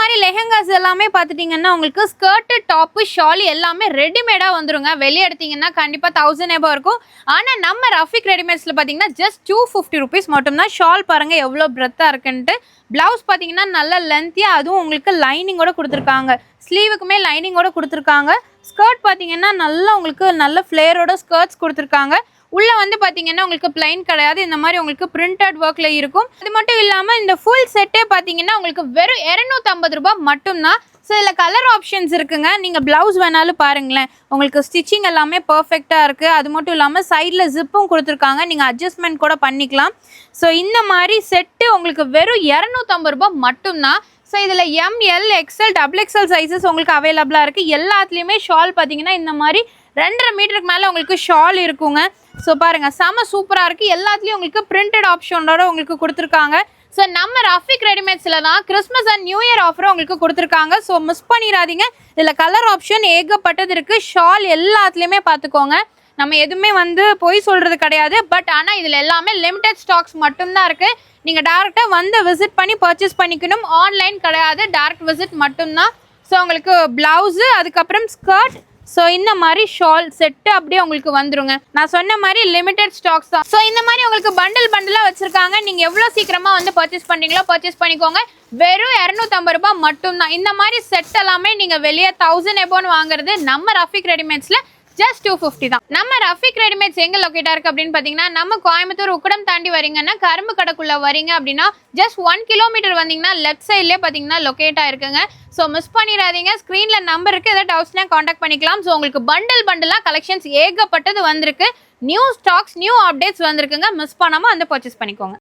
மாதிரி லெஹங்காஸ் எல்லாமே பார்த்துட்டிங்கன்னா உங்களுக்கு ஸ்கர்ட்டு டாப்பு ஷால் எல்லாமே ரெடிமேடாக வந்துருங்க. வெளியே எடுத்திங்கன்னா கண்டிப்பாக 1000 எபோ இருக்கும். ஆனால் நம்ம ரஃபிக் ரெடிமேட்ஸில் பார்த்தீங்கன்னா ஜஸ்ட் 250 ருபீஸ் மட்டும்தான். ஷால் பாருங்கள் எவ்வளோ பிரெத்தாக இருக்குன்ட்டு. ப்ளவுஸ் பார்த்தீங்கன்னா நல்ல லென்த்தியாக, அதுவும் உங்களுக்கு லைனிங்கோட கொடுத்துருக்காங்க. ஸ்லீவுக்குமே லைனிங்கோட கொடுத்துருக்காங்க. ஸ்கர்ட் பார்த்தீங்கன்னா நல்லா உங்களுக்கு நல்ல ஃப்ளேரோட ஸ்கர்ட்ஸ் கொடுத்துருக்காங்க. உள்ள வந்து பார்த்தீங்கன்னா உங்களுக்கு பிளைன் கிடையாது, இந்த மாதிரி உங்களுக்கு பிரிண்டட் ஒர்க்கில் இருக்கும். அது மட்டும் இல்லாமல் இந்த ஃபுல் செட்டே பார்த்தீங்கன்னா உங்களுக்கு வெறும் 250 ரூபாய் மட்டும்தான். ஸோ இதில் கலர் ஆப்ஷன்ஸ் இருக்குங்க. நீங்கள் ப்ளவுஸ் வேணாலும் பாருங்களேன், உங்களுக்கு ஸ்டிச்சிங் எல்லாமே பர்ஃபெக்டாக இருக்குது. அது மட்டும் இல்லாமல் சைடில் ஜிப்பும் கொடுத்துருக்காங்க, நீங்கள் அட்ஜஸ்ட்மெண்ட் கூட பண்ணிக்கலாம். ஸோ இந்த மாதிரி செட்டு உங்களுக்கு வெறும் 250 ரூபாய் மட்டும்தான். ஸோ இதில் எம்எல் எக்ஸ்எல் XXL சைஸஸ் உங்களுக்கு அவைலபிளாக இருக்குது. எல்லாத்துலேயுமே ஷால் பார்த்தீங்கன்னா இந்த மாதிரி 2.5 மீட்டருக்கு மேலே உங்களுக்கு ஷால் இருக்குங்க. ஸோ பாருங்கள் செம சூப்பராக இருக்குது. எல்லாத்துலேயும் உங்களுக்கு பிரிண்டட் ஆப்ஷனோட உங்களுக்கு கொடுத்துருக்காங்க. ஸோ நம்ம ரஃபிக் ரெடிமேட்ஸில் தான் கிறிஸ்மஸ் அண்ட் நியூ இயர் ஆஃபரும் உங்களுக்கு கொடுத்துருக்காங்க. ஸோ மிஸ் பண்ணிடாதீங்க. இதில் கலர் ஆப்ஷன் ஏகப்பட்டது இருக்குது. ஷால் எல்லாத்துலேயுமே பார்த்துக்கோங்க, நம்ம எதுவுமே வந்து பொய் சொல்கிறது கிடையாது. பட் ஆனால் இதில் எல்லாமே லிமிடெட் ஸ்டாக்ஸ் மட்டும்தான் இருக்குது. நீங்கள் டேரெக்டாக வந்து விசிட் பண்ணி பர்ச்சேஸ் பண்ணிக்கணும். ஆன்லைன் கிடையாது, டேரக்ட் விசிட் மட்டும்தான். ஸோ உங்களுக்கு ப்ளவுஸு, அதுக்கப்புறம் ஸ்கர்ட், ஸோ இந்த மாதிரி ஷால் செட்டு அப்படியே உங்களுக்கு வந்துருங்க. நான் சொன்ன மாதிரி லிமிடெட் ஸ்டாக்ஸ் தான். ஸோ இந்த மாதிரி உங்களுக்கு பண்டிலாக வச்சுருக்காங்க. நீங்கள் எவ்வளோ சீக்கிரமாக வந்து பர்ச்சேஸ் பண்ணுறீங்களோ பர்ச்சேஸ் பண்ணிக்கோங்க. வெறும் 250 ரூபாய் மட்டும்தான். இந்த மாதிரி செட் எல்லாமே நீங்கள் வெளியே 1000 எபோன்னு வாங்குறது நம்ம ரஃபிக் ரெடிமேட்ஸில் ஜஸ்ட் 250 தான். நம்ம ரஃபிக் ரெடிமேட்ஸ் எங்கே லொக்கேட்டாக இருக்குது அப்படின்னு பார்த்தீங்கன்னா, நம்ம கோயம்புத்தூர் உக்கடம் தாண்டி வரீங்கன்னா கரும்பு கடைக்குள்ளே வரீங்க அப்படின்னா ஜஸ்ட் 1 கிலோமீட்டர் வந்தீங்கன்னா லெஃப்ட் சைட்லேயே பார்த்தீங்கன்னா லொக்கேட்டாக இருக்குங்க. ஸோ மிஸ் பண்ணிடாதீங்க. ஸ்க்ரீனில் நம்பர் இருக்குது, எதாவது டவுட்ஸ்னால் காண்டாக்ட் பண்ணிக்கலாம். ஸோ உங்களுக்கு பண்டலாக கலெக்ஷன்ஸ் ஏகப்பட்டது வந்திருக்கு. நியூ ஸ்டாக்ஸ், நியூ அப்டேட்ஸ் வந்திருக்குங்க. மிஸ் பண்ணாமல் வந்து பர்ச்சேஸ் பண்ணிக்கோங்க.